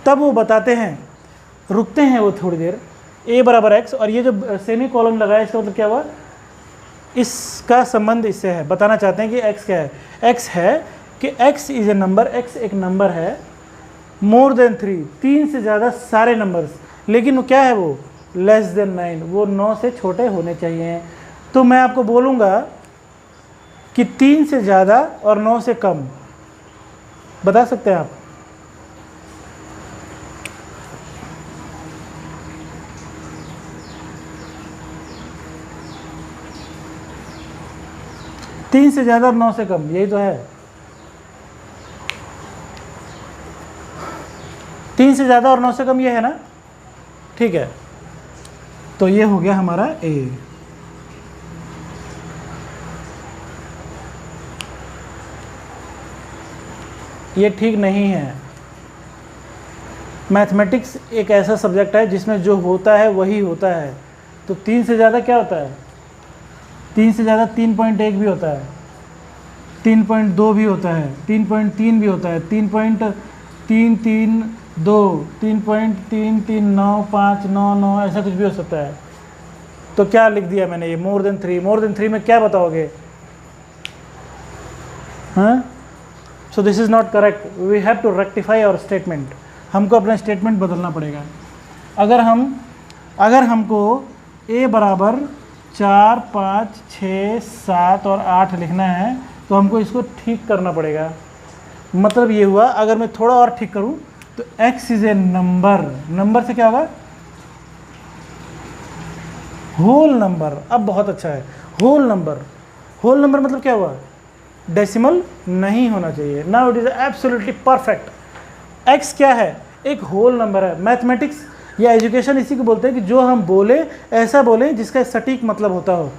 तब वो बताते हैं, रुकते हैं वो थोड़ी देर, a बराबर x, और ये जो सेमी कॉलम लगाया इसका मतलब क्या हुआ, इसका संबंध इससे है। बताना चाहते हैं कि x क्या है। x है कि x is a number, x एक नंबर है, मोर देन 3, 3 से ज़्यादा सारे नंबर्स, लेकिन वो क्या है, वो लेस देन 9, वो 9 से छोटे होने चाहिए। तो मैं आपको बोलूँगा कि 3 से ज़्यादा और 9 से कम। बता सकते हैं आप, तीन से ज़्यादा और 9 से कम, यही तो है। 3 से ज़्यादा और 9 से कम ये है ना, ठीक है। तो ये हो गया हमारा a। ये ठीक नहीं है। मैथमेटिक्स एक ऐसा सब्जेक्ट है जिसमें जो होता है वही होता है। तो 3 से ज़्यादा क्या होता है, 3 से ज़्यादा 3.1 भी होता है, 3.2 भी होता है, 3.3 भी होता है, 3.332, 3.33959 ऐसा कुछ भी हो सकता है। तो क्या लिख दिया मैंने, ये मोर देन 3। मोर देन 3 में क्या बताओगे, हाँ, so this is not correct, we have to rectify our statement. हमको अपना स्टेटमेंट बदलना पड़ेगा। अगर हमको a बराबर 4, 5, 6, 7 और 8 लिखना है तो हमको इसको ठीक करना पड़ेगा। मतलब ये हुआ, अगर मैं थोड़ा और ठीक करूं तो x is a number, number से क्या होगा, होल नंबर। अब बहुत अच्छा है, होल नंबर। होल नंबर मतलब क्या हुआ, डेसिमल नहीं होना चाहिए। Now it is absolutely perfect. x क्या है, एक होल नंबर है। मैथमेटिक्स या एजुकेशन इसी को बोलते हैं कि जो हम बोले ऐसा बोले जिसका सटीक मतलब होता हो।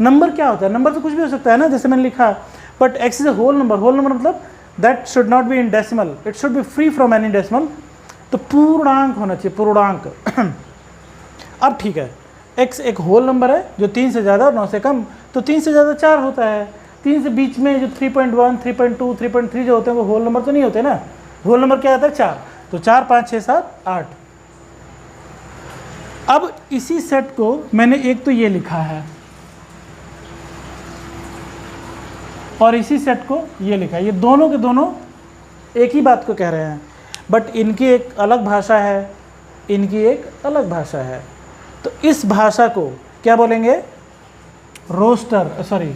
नंबर क्या होता है, नंबर तो कुछ भी हो सकता है ना, जैसे मैंने लिखा, but x is a whole number. Whole number मतलब that should not be in decimal, it should be free from any decimal. तो पूर्णांक होना चाहिए, पूर्णांक। अब ठीक है, x एक होल नंबर है जो 3 से ज़्यादा और 9 से कम, तो 3 से ज़्यादा 4 होता है। 3 से बीच में जो 3.1, 3.2, 3.3 जो होते हैं वो होल नंबर तो नहीं होते ना। होल नंबर क्या आता है, 4। तो 4, 5, 6, 7, 8। अब इसी सेट को मैंने एक तो ये लिखा है और इसी सेट को ये लिखा है। ये दोनों के दोनों एक ही बात को कह रहे हैं, बट इनकी एक अलग भाषा है, इनकी एक अलग भाषा है। तो इस भाषा को क्या बोलेंगे, roster, sorry,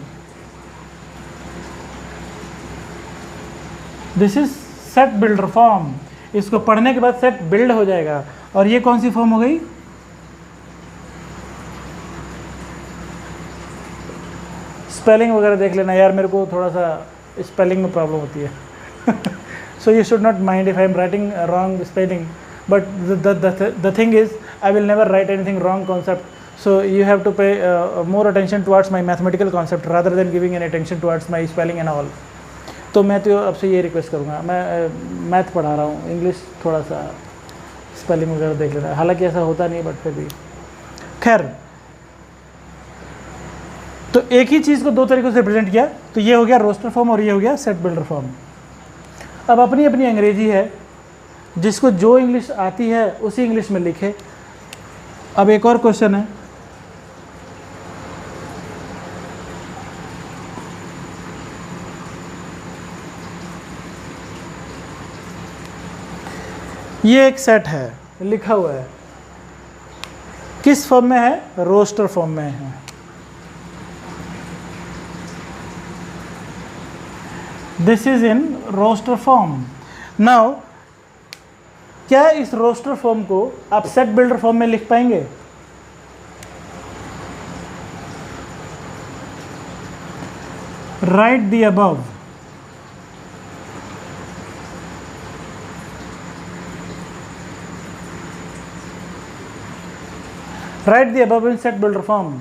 this is set builder form. इसको पढ़ने के बाद सेट बिल्ड हो जाएगा। और ये कौन सी फॉर्म हो गई, स्पेलिंग वगैरह देख लेना यार, मेरे को थोड़ा सा स्पेलिंग में प्रॉब्लम होती है। So you should not mind if I am writing wrong spelling, but the thing is I will never write anything wrong concept, so you have to pay more attention towards my mathematical concept rather than giving any attention towards my spelling and all. तो मैं तो आपसे ये request करूँगा, मैं math पढ़ा रहा हूँ, इंग्लिश थोड़ा सा स्पेलिंग वगैरह देख लेना। हालांकि ऐसा होता नहीं, बट फिर भी खैर। तो एक ही चीज़ को दो तरीक़ों से रिप्रेजेंट किया, तो ये हो गया रोस्टर फॉर्म और ये हो गया सेट बिल्डर फॉर्म। अब अपनी अपनी अंग्रेजी है, जिसको जो इंग्लिश आती है उसी इंग्लिश में लिखे। अब एक और क्वेश्चन है, ये एक सेट है, लिखा हुआ है, किस फॉर्म में है, रोस्टर फॉर्म में है। This is in roster form. Now क्या इस रोस्टर फॉर्म को आप सेट बिल्डर फॉर्म में लिख पाएंगे, right the above. Right the above in set builder form.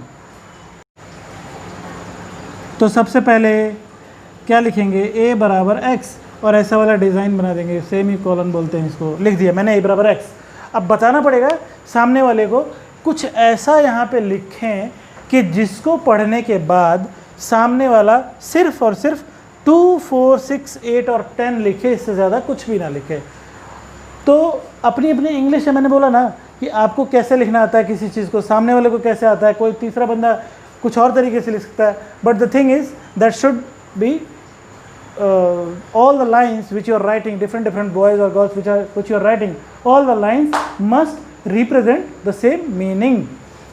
तो सबसे पहले क्या लिखेंगे, a बराबर x, और ऐसा वाला डिज़ाइन बना देंगे, सेमी कॉलन बोलते हैं इसको। लिख दिया मैंने a बराबर x। अब बताना पड़ेगा सामने वाले को कुछ ऐसा यहाँ पे लिखें कि जिसको पढ़ने के बाद सामने वाला सिर्फ और सिर्फ 2, 4, 6, 8 और 10 लिखे, इससे ज़्यादा कुछ भी ना लिखे। तो अपनी अपनी इंग्लिश है, मैंने बोला ना कि आपको कैसे लिखना आता है किसी चीज़ को, सामने वाले को कैसे आता है, कोई तीसरा बंदा कुछ और तरीके से लिख सकता है। But the thing is that should be all the lines which you are writing, different boys or girls which you are writing, all the lines must represent the same meaning।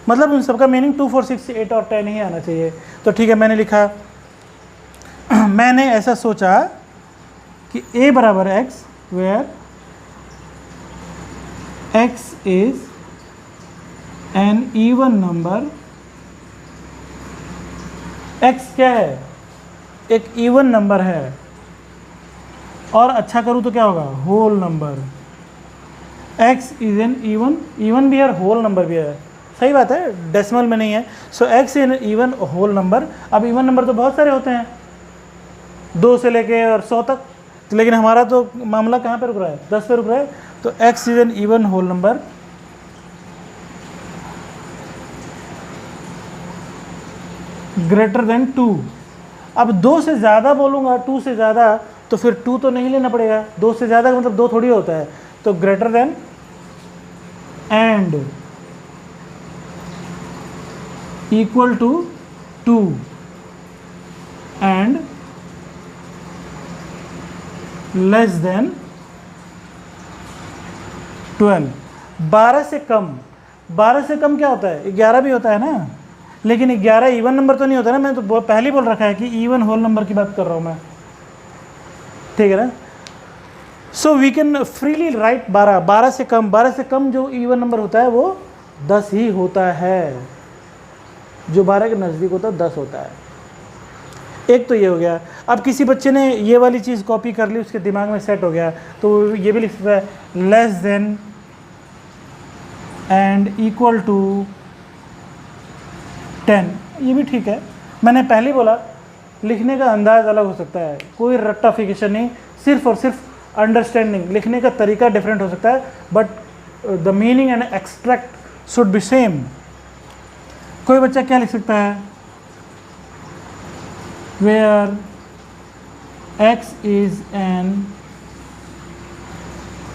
मतलब उन सबका मीनिंग 2, 4, 6, 8 और 10 ही आना चाहिए। तो ठीक है, मैंने लिखा, मैंने ऐसा सोचा कि a बराबर x, where x is an even number। x क्या है, एक इवन नंबर है, और अच्छा करूँ तो क्या होगा, whole number. x is an even, even भी है और होल नंबर भी है, सही बात है, डेसिमल में नहीं है। So x is an even whole number. अब इवन नंबर तो बहुत सारे होते हैं, 2 से लेके और 100 तक, तो लेकिन हमारा तो मामला कहाँ पे रुक रहा है, 10 पे रुक रहा है। तो x is an even whole number greater than 2। अब 2 से ज़्यादा बोलूँगा, 2 से ज़्यादा, तो फिर 2 तो नहीं लेना पड़ेगा, 2 से ज़्यादा का मतलब 2 थोड़ी होता है। तो greater than and equal to 2 and less than 12। 12 से कम, 12 से कम क्या होता है? 11 भी होता है ना, लेकिन 11 इवन नंबर तो नहीं होता ना, मैं तो पहले ही बोल रखा है कि इवन होल नंबर की बात कर रहा हूँ मैं, ठीक है ना। So we can freely write 12। 12 से कम, 12 से कम जो इवन नंबर होता है वो 10 ही होता है, जो 12 के नज़दीक होता है 10 होता है। एक तो ये हो गया। अब किसी बच्चे ने ये वाली चीज़ कॉपी कर ली, उसके दिमाग में सेट हो गया, तो ये भी लिख सकता है less than and equal to 10। ये भी ठीक है। मैंने पहले ही बोला लिखने का अंदाज़ अलग हो सकता है, कोई रट्टाफिकेशन नहीं, सिर्फ और सिर्फ अंडरस्टैंडिंग। लिखने का तरीका डिफरेंट हो सकता है, but the meaning and extract should be same. कोई बच्चा क्या लिख सकता है? Where x is an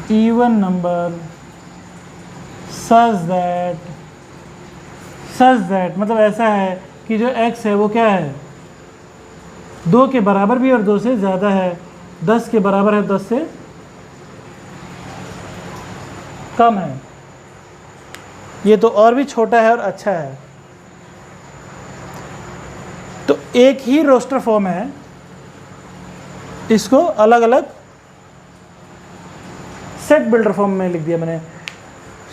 even number such that मतलब ऐसा है कि जो x है वो क्या है? 2 के बराबर भी और 2 से ज़्यादा है, 10 के बराबर है, 10 से कम है। ये तो और भी छोटा है और अच्छा है। तो एक ही रोस्टर फॉर्म है, इसको अलग अलग सेट बिल्डर फॉर्म में लिख दिया मैंने।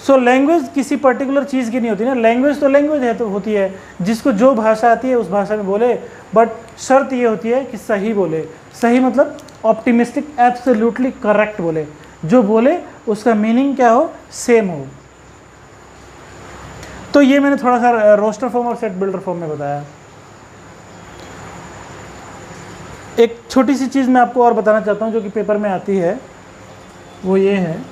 सो लैंग्वेज किसी पर्टिकुलर चीज़ की नहीं होती ना, लैंग्वेज तो लैंग्वेज है तो होती है, जिसको जो भाषा आती है उस भाषा में बोले, बट शर्त ये होती है कि सही बोले। सही मतलब ऑप्टिमिस्टिक, एब्सोल्युटली करेक्ट बोले, जो बोले उसका मीनिंग क्या हो, सेम हो। तो ये मैंने थोड़ा सा रोस्टर फॉर्म और सेट बिल्डर फॉर्म में बताया। एक छोटी सी चीज़ मैं आपको और बताना चाहता हूँ जो कि पेपर में आती है, वो ये है,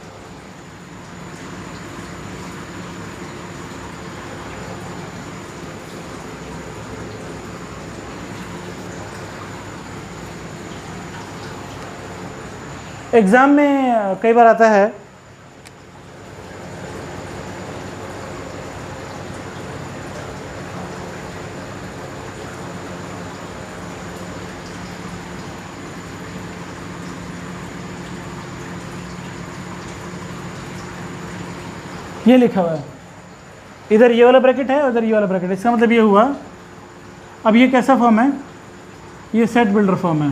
एग्ज़ाम में कई बार आता है ये लिखा हुआ है, इधर ये वाला ब्रैकेट है और इधर ये वाला ब्रैकेट है। इसका मतलब ये हुआ, अब ये कैसा फॉर्म है? ये सेट बिल्डर फॉर्म है।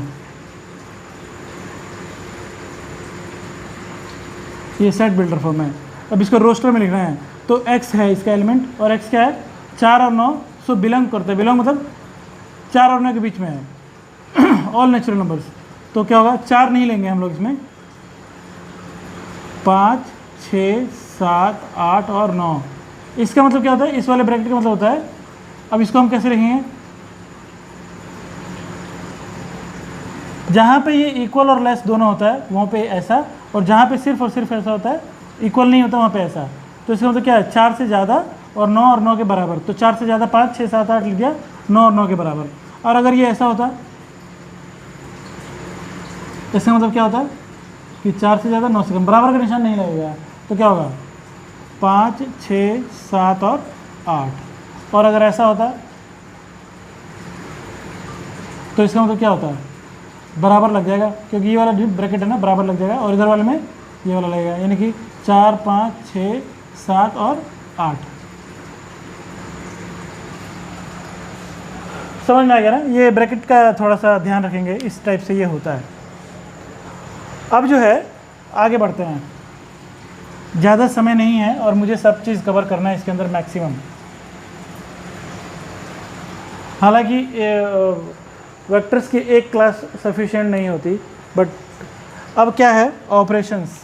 ये सेट बिल्डर फॉर्म है। अब इसको रोस्टर में लिखना है, तो x है इसका एलिमेंट, और x क्या है? 4 और 9। सो बिलोंग करते हैं, बिलोंग मतलब 4 और 9 के बीच में है, ऑल नेचुरल नंबर्स। तो क्या होगा? 4 नहीं लेंगे हम लोग इसमें, 5, 6, 7, 8 और 9। इसका मतलब क्या होता है? इस वाले ब्रैकेट का मतलब होता है, अब इसको हम कैसे लिखेंगे? जहाँ पे ये इक्वल और लेस दोनों होता है वहाँ पे ऐसा, और जहाँ पे सिर्फ और सिर्फ ऐसा होता है, इक्वल नहीं होता वहाँ पे ऐसा। तो इसका मतलब क्या है? 4 से ज़्यादा और 9 और 9 के बराबर। तो 4 से ज़्यादा 5, 6, 7, 8 लिख दिया, 9 और 9 के बराबर। और अगर ये ऐसा होता, इसका मतलब क्या होता है कि 4 से ज़्यादा 9 से कम, बराबर का निशान नहीं लगेगा। तो क्या होगा? 5, 6, 7 और 8। और अगर ऐसा होता तो इसका मतलब क्या होता है? बराबर लग जाएगा, क्योंकि ये वाला ब्रैकेट है ना, बराबर लग जाएगा, और इधर वाले में ये वाला लगेगा, यानी कि 4, 5, 6, 7 और 8। समझ में आ गया ना? ये ब्रैकेट का थोड़ा सा ध्यान रखेंगे, इस टाइप से ये होता है। अब जो है आगे बढ़ते हैं, ज़्यादा समय नहीं है और मुझे सब चीज़ कवर करना है इसके अंदर मैक्सिमम। हालांकि वेक्टर्स की एक क्लास सफिशिएंट नहीं होती, बट अब क्या है? Operations.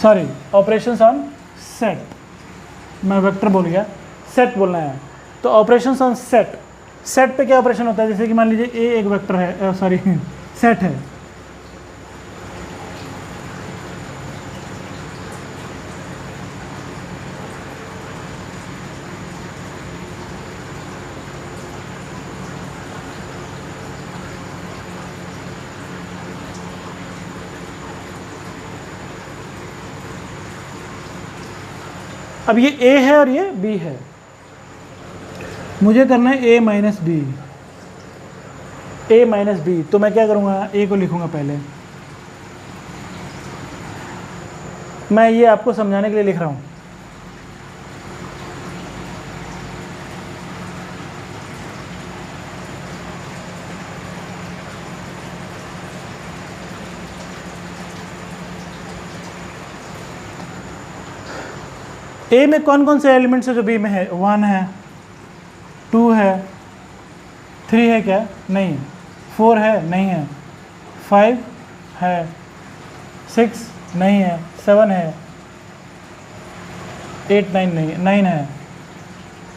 Sorry, operations on set, मैं वेक्टर बोल गया, सेट बोलना है। तो ऑपरेशंस ऑन सेट, सेट पे क्या ऑपरेशन होता है? जैसे कि मान लीजिए ए एक वेक्टर है, सॉरी सेट है, अब ये ए है और ये बी है, मुझे करना है a minus B, a minus B. तो मैं क्या करूँगा, a को लिखूँगा पहले। मैं ये आपको समझाने के लिए लिख रहा हूँ। ए में कौन कौन से एलिमेंट्स है जो बी में है? 1 है, 2 है, 3 है क्या? नहीं। 4 है? नहीं है। 5 है, 6 नहीं है, 7 है, 8 9 नहीं, 9 है।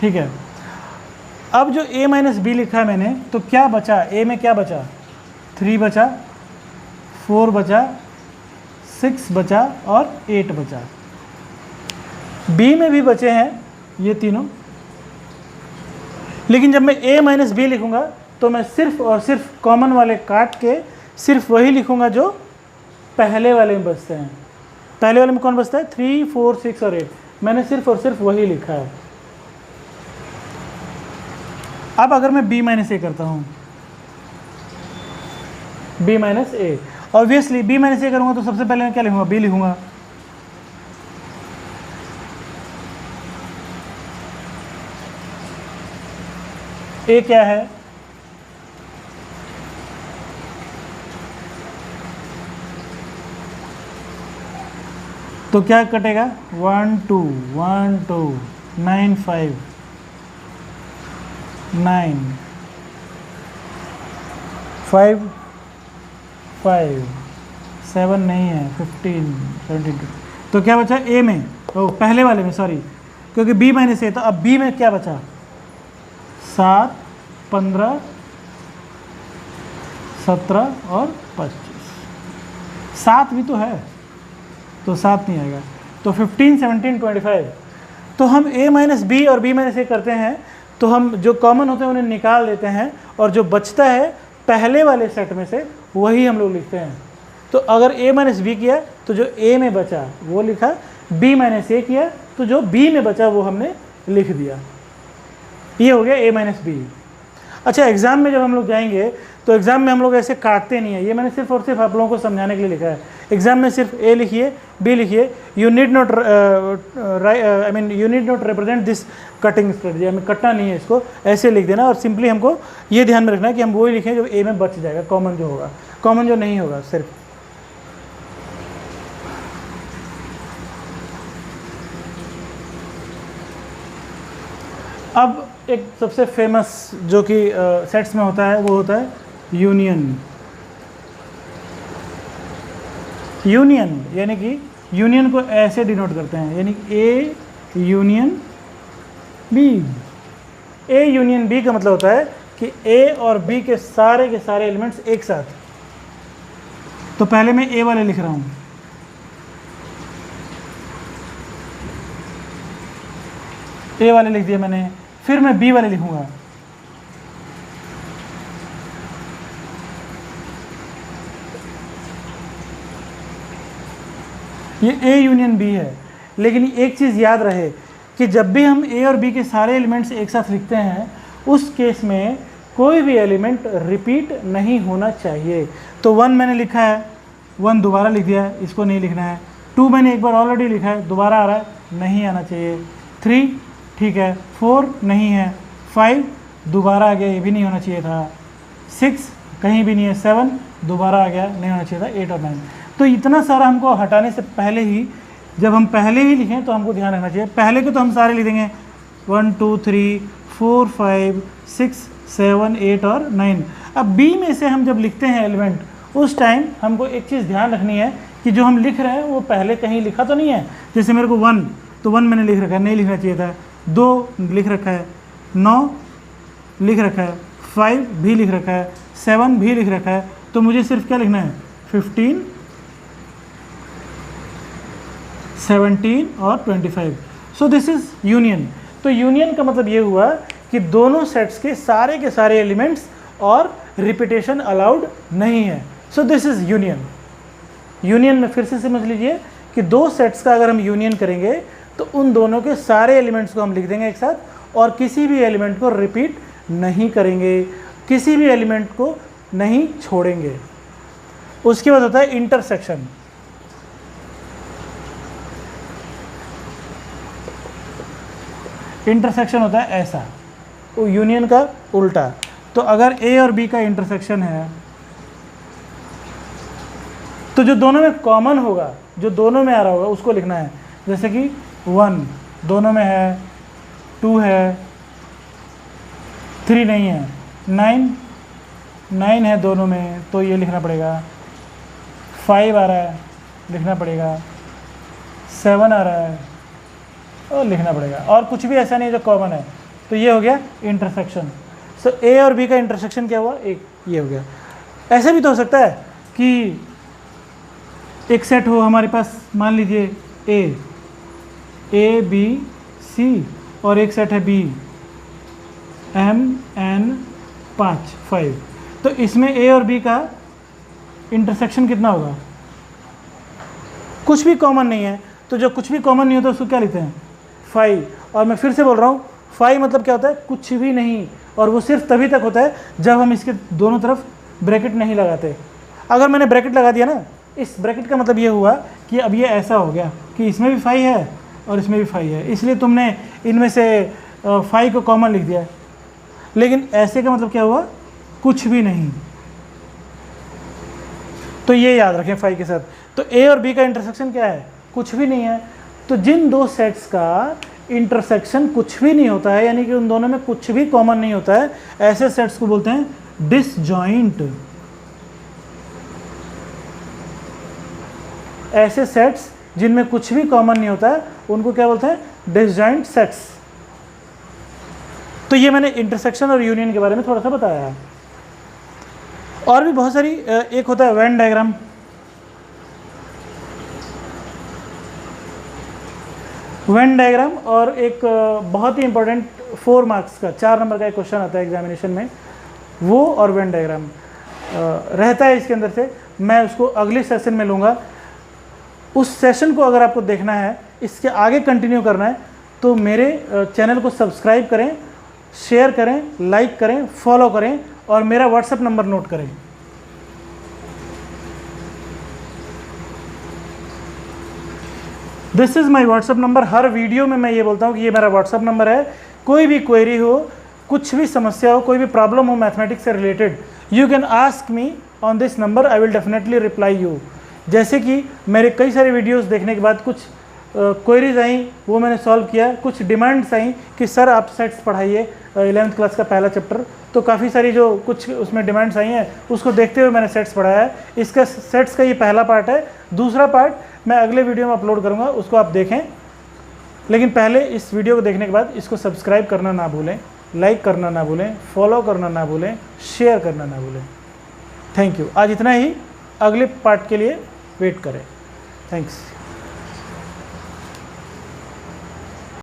ठीक है। अब जो a माइनस बी लिखा है मैंने, तो क्या बचा? a में क्या बचा? 3 बचा, 4 बचा, 6 बचा और 8 बचा। b में भी बचे हैं ये तीनों, लेकिन जब मैं a माइनस बी लिखूंगा तो मैं सिर्फ और सिर्फ कॉमन वाले काट के सिर्फ वही लिखूंगा जो पहले वाले में बचते हैं। पहले वाले में कौन बचता है? 3 4 6 और 8। मैंने सिर्फ और सिर्फ वही लिखा है। अब अगर मैं b माइनस ए करता हूँ, b माइनस ए, ऑब्वियसली b माइनस ए करूँगा तो सबसे पहले मैं क्या लिखूँगा? b लिखूँगा। ए क्या है? तो क्या कटेगा? 1 2 1 2 9 5 9 5 5 7 नहीं है, 15 17। तो क्या बचा ए में? ओ पहले वाले में, सॉरी, क्योंकि बी माइनस ए। तो अब बी में क्या बचा? 7 15 17 और 25। 7 भी तो है, तो 7 नहीं आएगा। तो 15 17 25। तो हम a माइनस बी और b माइनस ए करते हैं, तो हम जो कॉमन होते हैं उन्हें निकाल देते हैं, और जो बचता है पहले वाले सेट में से वही हम लोग लिखते हैं। तो अगर a माइनस बी किया तो जो a में बचा वो लिखा, b माइनस ए किया तो जो b में बचा वो हमने लिख दिया। ये हो गया a माइनस बी। अच्छा, एग्ज़ाम में जब हम लोग जाएंगे तो एग्ज़ाम में हम लोग ऐसे काटते नहीं है। ये मैंने सिर्फ और सिर्फ आप लोगों को समझाने के लिए लिखा है। एग्ज़ाम में सिर्फ a लिखिए, b लिखिए, you need not represent this cutting strategy. हमें कटना नहीं है, इसको ऐसे लिख देना, और सिंपली हमको ये ध्यान में रखना है कि हम वही लिखें जो a में बच जाएगा, कॉमन जो होगा, कॉमन जो नहीं होगा सिर्फ। अब एक सबसे फेमस जो कि सेट्स में होता है वो होता है यूनियन। यूनियन यानी कि यूनियन को ऐसे डिनोट करते हैं, यानी A union B. A union B का मतलब होता है कि ए और बी के सारे एलिमेंट्स एक साथ। तो पहले मैं ए वाले लिख रहा हूँ, ए वाले लिख दिया मैंने, फिर मैं बी वाले लिखूंगा। ये ए यूनियन बी है, लेकिन एक चीज़ याद रहे कि जब भी हम ए और बी के सारे एलिमेंट्स एक साथ लिखते हैं, उस केस में कोई भी एलिमेंट रिपीट नहीं होना चाहिए। तो 1 मैंने लिखा है, 1 दोबारा लिख दिया है, इसको नहीं लिखना है। 2 मैंने एक बार ऑलरेडी लिखा है, दोबारा आ रहा है, नहीं आना चाहिए। 3 ठीक है, 4 नहीं है, 5 दोबारा आ गया, ये भी नहीं होना चाहिए था। 6 कहीं भी नहीं है, 7 दोबारा आ गया, नहीं होना चाहिए था। 8 और 9। तो इतना सारा हमको हटाने से पहले ही, जब हम पहले ही लिखें तो हमको ध्यान रखना चाहिए, पहले के तो हम सारे लिख देंगे 1 2 3 4 5 6 7 8 और 9। अब बी में से हम जब लिखते हैं एलिमेंट, उस टाइम हमको एक चीज़ ध्यान रखनी है कि जो हम लिख रहे हैं वो पहले कहीं लिखा तो नहीं है। जैसे मेरे को 1, तो 1 मैंने लिख रखा है, नहीं लिखना चाहिए था। 2 लिख रखा है, 9 लिख रखा है, 5 भी लिख रखा है, 7 भी लिख रखा है। तो मुझे सिर्फ क्या लिखना है? 15 17 और 25। सो दिस इज यूनियन। तो यूनियन का मतलब ये हुआ कि दोनों सेट्स के सारे एलिमेंट्स और रिपीटेशन अलाउड नहीं है। सो दिस इज यूनियन। यूनियन में फिर से समझ लीजिए कि दो सेट्स का अगर हम यूनियन करेंगे तो उन दोनों के सारे एलिमेंट्स को हम लिख देंगे एक साथ, और किसी भी एलिमेंट को रिपीट नहीं करेंगे, किसी भी एलिमेंट को नहीं छोड़ेंगे। उसके बाद होता है इंटरसेक्शन। इंटरसेक्शन होता है ऐसा, वो यूनियन का उल्टा। तो अगर ए और बी का इंटरसेक्शन है तो जो दोनों में कॉमन होगा, जो दोनों में आ रहा होगा उसको लिखना है। जैसे कि 1 दोनों में है, 2 है, 3 नहीं है, 9 है दोनों में, तो ये लिखना पड़ेगा। 5 आ रहा है, लिखना पड़ेगा। 7 आ रहा है और लिखना पड़ेगा। और कुछ भी ऐसा नहीं जो कॉमन है, तो ये हो गया इंटरसेक्शन। सो ए और बी का इंटरसेक्शन क्या हुआ? एक, ये हो गया। ऐसा भी तो हो सकता है कि एक सेट हो हमारे पास, मान लीजिए ए बी सी, और एक सेट है बी एम एन 5। तो इसमें ए और बी का इंटरसेक्शन कितना होगा? कुछ भी कॉमन नहीं है, तो जो कुछ भी कॉमन नहीं होता उसको क्या लिखते हैं? 5। और मैं फिर से बोल रहा हूँ, 5 मतलब क्या होता है? कुछ भी नहीं। और वो सिर्फ तभी तक होता है जब हम इसके दोनों तरफ ब्रैकेट नहीं लगाते। अगर मैंने ब्रैकेट लगा दिया ना, इस ब्रैकेट का मतलब ये हुआ कि अब ये ऐसा हो गया कि इसमें भी 5 है और इसमें भी 5 है, इसलिए तुमने इनमें से 5 को कॉमन लिख दिया। लेकिन ऐसे का मतलब क्या हुआ? कुछ भी नहीं। तो ये याद रखें 5 के साथ। तो ए और बी का इंटरसेक्शन क्या है? कुछ भी नहीं है। तो जिन दो सेट्स का इंटरसेक्शन कुछ भी नहीं होता है, यानी कि उन दोनों में कुछ भी कॉमन नहीं होता है, ऐसे सेट्स को बोलते हैं डिसजॉइंट। ऐसे सेट्स जिनमें कुछ भी कॉमन नहीं होता है उनको क्या बोलते हैं? Disjoint sets. तो ये मैंने इंटरसेक्शन और यूनियन के बारे में थोड़ा सा बताया है। और भी बहुत सारी, एक होता है वेन डायग्राम। वेन डायग्राम, और एक बहुत ही इंपॉर्टेंट 4 मार्क्स का 4 नंबर का एक क्वेश्चन आता है एग्जामिनेशन में, वो और वेन डायग्राम रहता है इसके अंदर से। मैं उसको अगले सेशन में लूँगा। उस सेशन को अगर आपको देखना है, इसके आगे कंटिन्यू करना है, तो मेरे चैनल को सब्सक्राइब करें, शेयर करें, लाइक करें, फॉलो करें और मेरा व्हाट्सएप नंबर नोट करें। This is my WhatsApp number. Her video में मैं ये बोलता हूँ कि ये मेरा व्हाट्सएप नंबर है। कोई भी क्वेरी हो, कुछ भी समस्या हो, कोई भी प्रॉब्लम हो मैथमेटिक्स से related, you can ask me on this number, I will definitely reply you. जैसे कि मेरे कई सारे वीडियोस देखने के बाद कुछ क्वेरीज आई, वो मैंने सॉल्व किया। कुछ डिमांड्स आई कि सर आप सेट्स पढ़ाइए 11th क्लास का पहला चैप्टर, तो काफ़ी सारी जो कुछ उसमें डिमांड्स आई हैं उसको देखते हुए मैंने सेट्स पढ़ाया है। इसका सेट्स का ये पहला पार्ट है। दूसरा पार्ट मैं अगले वीडियो में अपलोड करूँगा, उसको आप देखें। लेकिन पहले इस वीडियो को देखने के बाद इसको सब्सक्राइब करना ना भूलें, लाइक करना ना भूलें, फॉलो करना ना भूलें, शेयर करना ना भूलें। Thank you. आज इतना ही, अगले पार्ट के लिए वेट करें। थैंक्स।